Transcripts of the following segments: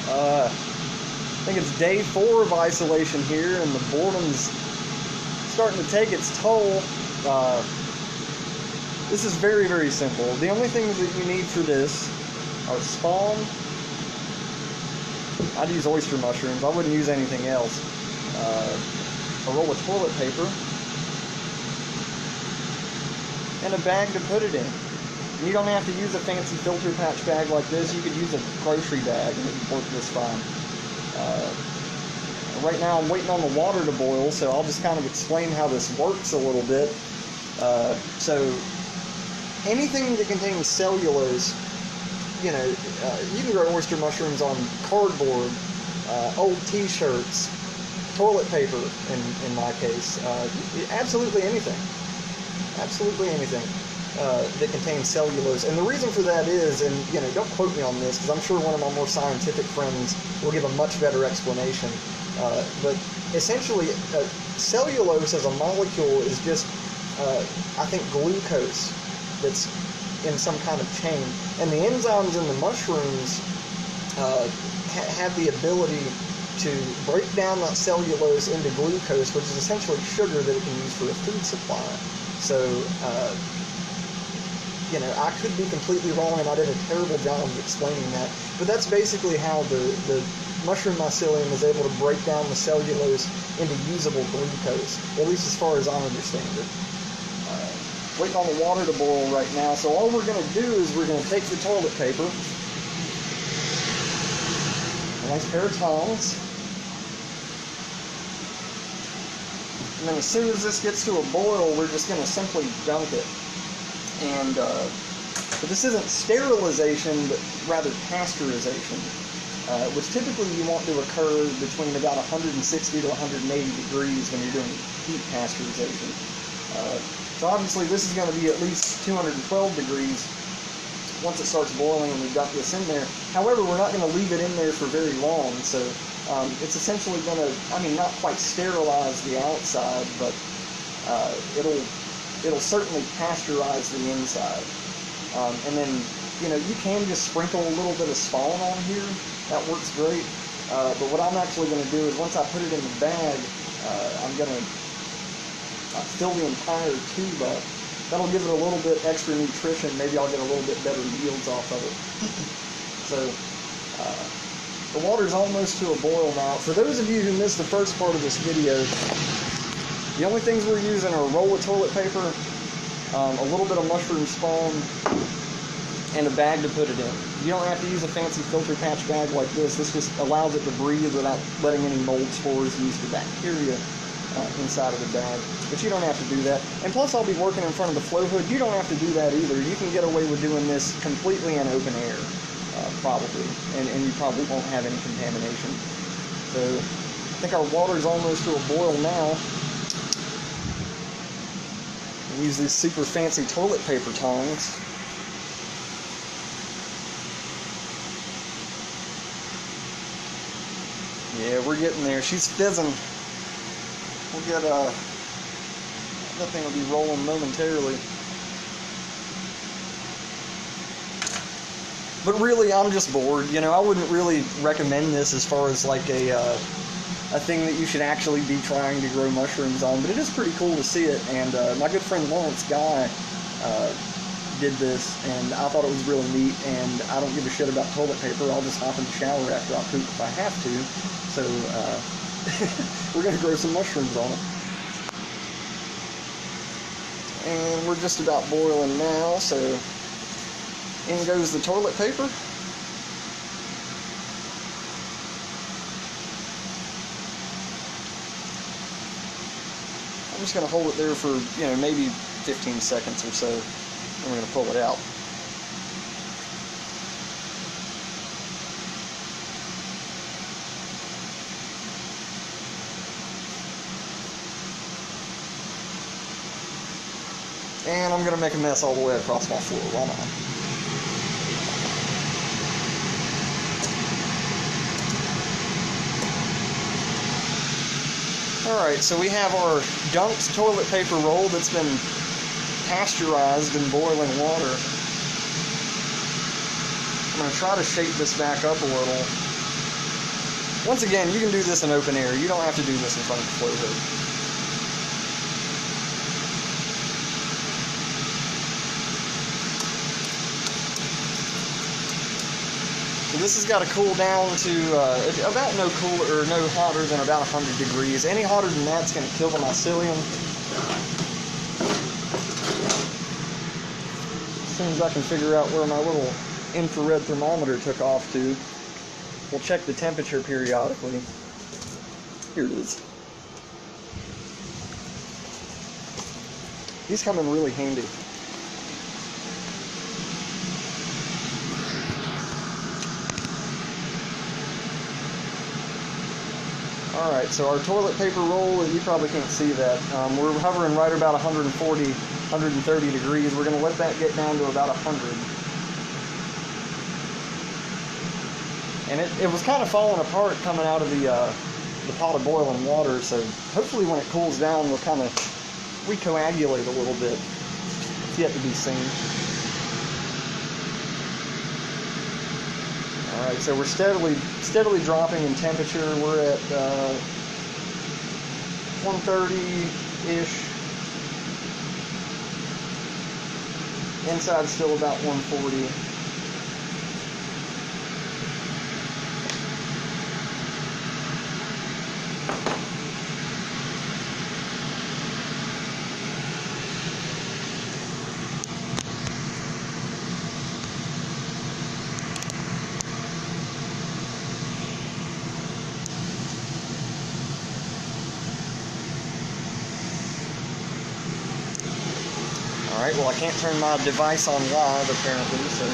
I think it's day 4 of isolation here, and the boredom's starting to take its toll. This is very, very simple. The only things that you need for this are spawn. I'd use oyster mushrooms. I wouldn't use anything else. A roll of toilet paper and a bag to put it in. And you don't have to use a fancy filter patch bag like this. You could use a grocery bag and it would work just fine. Right now I'm waiting on the water to boil, so I'll just kind of explain how this works a little bit. So anything that contains cellulose, you know, you can grow oyster mushrooms on cardboard, old t-shirts, toilet paper in my case, absolutely anything. Absolutely anything that contains cellulose. And the reason for that is, and you know, don't quote me on this, because I'm sure one of my more scientific friends will give a much better explanation. But essentially, cellulose as a molecule is just, I think, glucose that's in some kind of chain. And the enzymes in the mushrooms have the ability to break down that cellulose into glucose, which is essentially sugar that it can use for a food supply. So, you know, I could be completely wrong, and I did a terrible job of explaining that. But that's basically how the mushroom mycelium is able to break down the cellulose into usable glucose, at least as far as I understand it. Waiting on the water to boil right now, so all we're going to do is we're going to take the toilet paper, a nice pair of tongs, and then as soon as this gets to a boil, we're just going to simply dunk it. And but this isn't sterilization, but rather pasteurization, which typically you want to occur between about 160 to 180 degrees when you're doing heat pasteurization. So obviously this is going to be at least 212 degrees once it starts boiling and we dump this in there. However, we're not going to leave it in there for very long, so it's essentially going to, I mean, not quite sterilize the outside, but it'll certainly pasteurize the inside. And then, you know, you can just sprinkle a little bit of spawn on here. That works great. But what I'm actually going to do is once I put it in the bag, I'm going to fill the entire tube up. That'll give it a little bit extra nutrition. Maybe I'll get a little bit better yields off of it. So the water's almost to a boil now. For those of you who missed the first part of this video, the only things we're using are a roll of toilet paper, a little bit of mushroom spawn, and a bag to put it in. You don't have to use a fancy filter patch bag like this. This just allows it to breathe without letting any mold spores use the bacteria inside of the bag. But you don't have to do that. And plus I'll be working in front of the flow hood. You don't have to do that either. You can get away with doing this completely in open air, probably. And you probably won't have any contamination. So I think our water's almost to a boil now. Use these super fancy toilet paper tongs. Yeah, we're getting there. She's fizzing. We'll get that thing will be rolling momentarily. But really, I'm just bored. You know, I wouldn't really recommend this as far as like a thing that you should actually be trying to grow mushrooms on, but it is pretty cool to see it. And my good friend Lawrence Guy did this, and I thought it was really neat. And I don't give a shit about toilet paper. I'll just hop in the shower after I poop if I have to. So we're gonna grow some mushrooms on it. And we're just about boiling now, so in goes the toilet paper. I'm just going to hold it there for, you know, maybe 15 seconds or so, and we're going to pull it out. And I'm going to make a mess all the way across my floor. Why not? Alright, so we have our dunked toilet paper roll that's been pasteurized in boiling water. I'm going to try to shape this back up a little. Once again, you can do this in open air. You don't have to do this in front of the flow hood. So this has got to cool down to about no hotter than about 100 degrees. Any hotter than that's going to kill the mycelium. As soon as I can figure out where my little infrared thermometer took off to, we'll check the temperature periodically. Here it is. These come in really handy. Alright, so our toilet paper roll, you probably can't see that. We're hovering right about 140, 130 degrees. We're going to let that get down to about 100. And it was kind of falling apart coming out of the pot of boiling water, so hopefully when it cools down, we'll kind of recoagulate a little bit. It's yet to be seen. Alright, so we're steadily dropping in temperature. We're at 130-ish. Inside's still about 140. Alright, well I can't turn my device on live apparently, so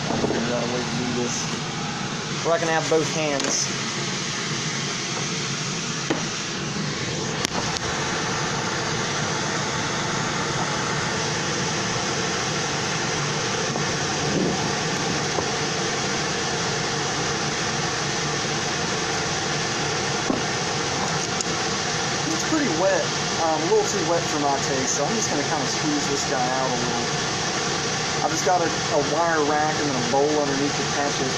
I'll figure out a way to do this where I can have both hands. It's pretty wet. A little too wet for my taste, so I'm just going to kind of squeeze this guy out a little. I've just got a wire rack and then a bowl underneath to catch it.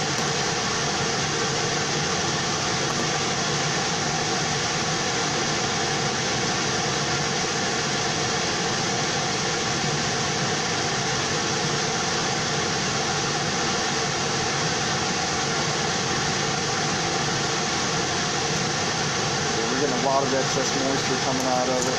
We're getting a lot of excess moisture coming out of it.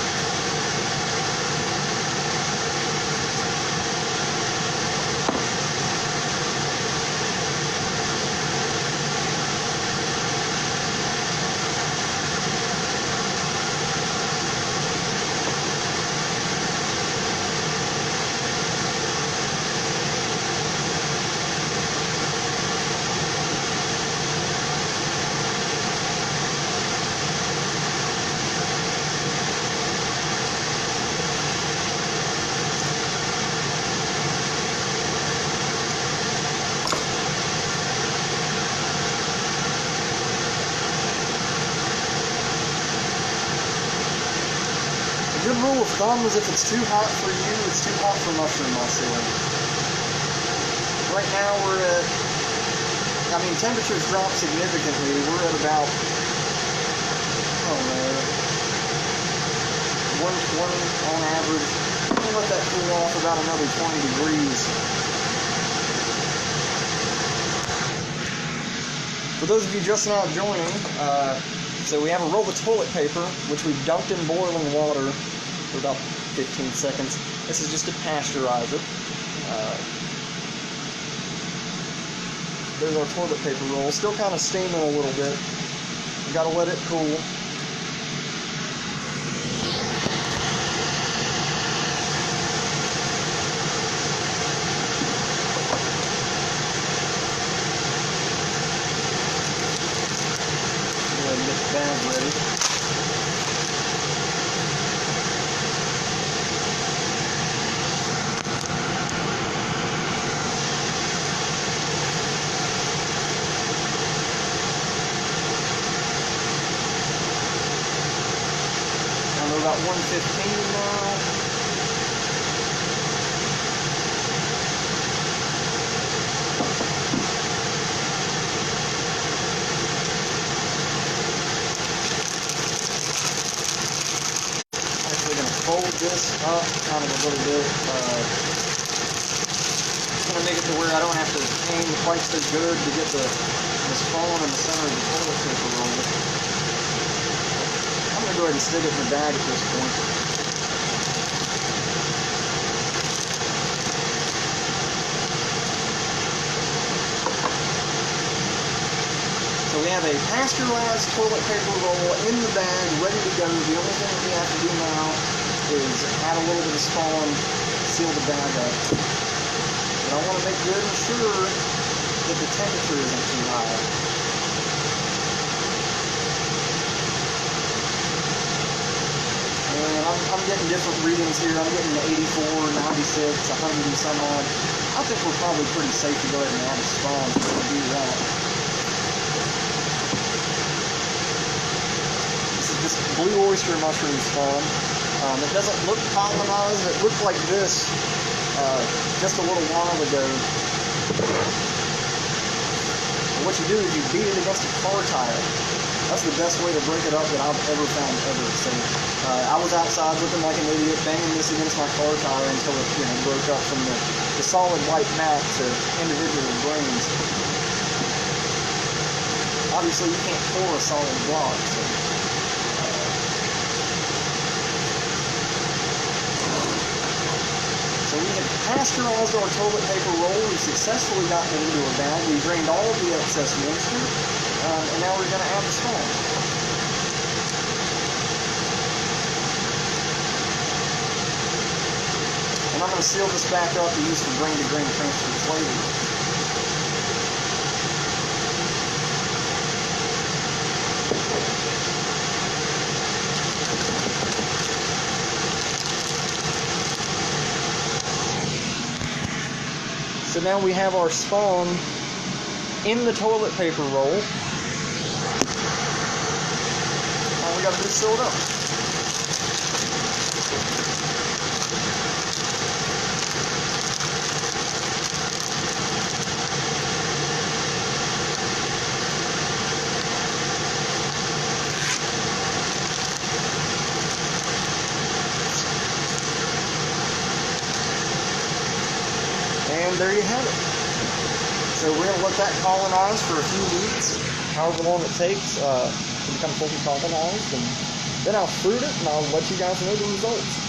A good rule of thumb is if it's too hot for you, it's too hot for mushroom mycelium. Right now we're at, temperatures dropped significantly. We're at about, one on average. I'm going to let that cool off about another 20 degrees. For those of you just now joining, so we have a roll of toilet paper, which we've dunked in boiling water for about 15 seconds. This is just to pasteurize it. There's our toilet paper roll. Still kind of steaming a little bit. We've got to let it cool. Go ahead and get the bag ready. About 115 now. up kind of a little bit. It's going to make it to where I don't have to aim quite so good to get the spawn in the center of the toilet paper roll. I'm going to go ahead and stick it in the bag at this point. So we have a pasteurized toilet paper roll in the bag, ready to go. The only thing that we have to do now is add a little bit of spawn, seal the bag up. But I want to make good and sure that the temperature isn't too high. And I'm getting different readings here. I'm getting 84, 96, 100 and some odd. I think we're probably pretty safe to go ahead and add a spawn so we can do that. This blue oyster mushroom spawn. It doesn't look colonized. It looked like this just a little while ago. But what you do is you beat it against a car tire. That's the best way to break it up that I've ever found ever. So I was outside looking like an idiot, banging this against my car tire until it broke up from the solid white mat to individual grains. Obviously, you can't pour a solid block. So we have pasteurized our toilet paper roll. We've successfully gotten it into a bag. We drained all of the excess moisture, and now we're going to add the spawn. And I'm going to seal this back up to use for grain-to-grain transfer flavor. So now we have our spawn in the toilet paper roll. All we got to do is seal it up. And there you have it. So we're going to let that colonize for a few weeks, however long it takes to become fully colonized, and then I'll fruit it and I'll let you guys know the results.